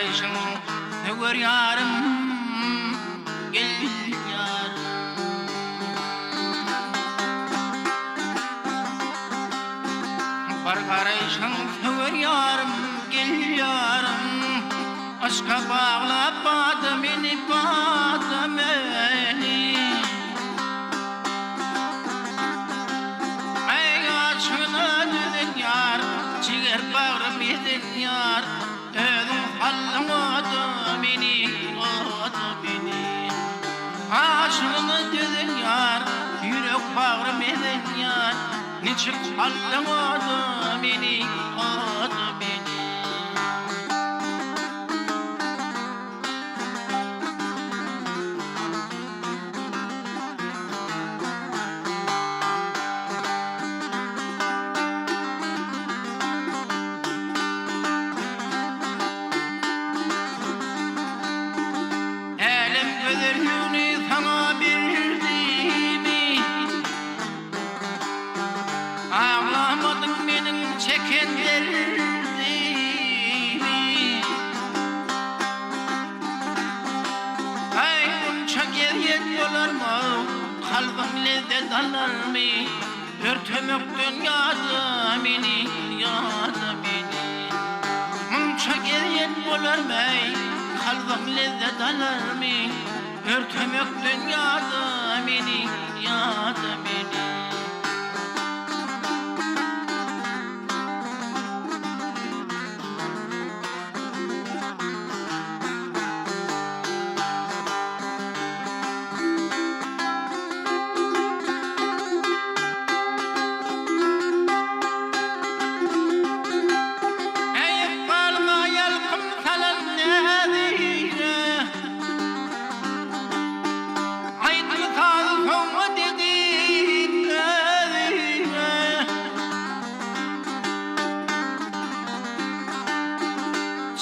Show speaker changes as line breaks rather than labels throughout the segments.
karayşın över yarım gel yarım. Bar karayşın över yarım gel yarım. Aşka bağla bağda beni Ay aşkına dedin yar ciğer bağrım yedin yar Ödüm hallamadı beni Aşkına dedin yar yürek bağrım yedin yar Niçin hallamadı beni Ödürlüğünü sana bildiğimi Ağlamadım benim çeken derdimi Ay bunca geriyet dolar mı Kalbim lezzet alır mı Örtümük dünyada beni Bunca geriyet dolar mı Kalbim lezzet alır mı Örtümük dünyada beni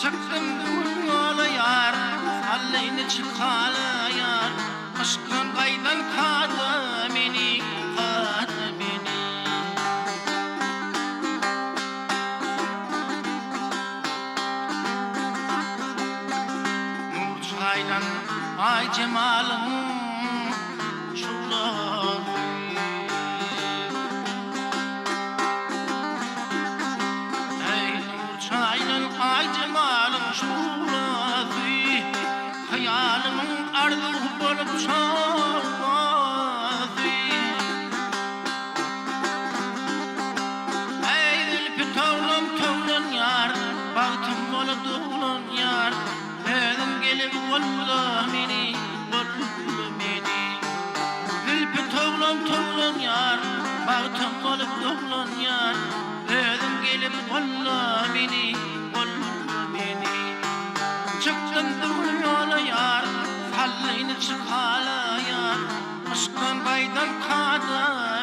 Çıktım yola yar, halleğini çıkalı yar Aşkın kaydan kadı beni Nur çaydan ay cemalın şurada Ay cemalın şurası Hayalımın ardı bolup çoğması Ey zülfü toğlum yar Bahtım bolup doğulun yar Ödüm gelip kolla beni Zülfü toğlum yar Bahtım bolup doğulun yar Ödüm gelip kolla beni Çıktım yola yar, halleğini çıkalı yar Aşkın kaydan kadı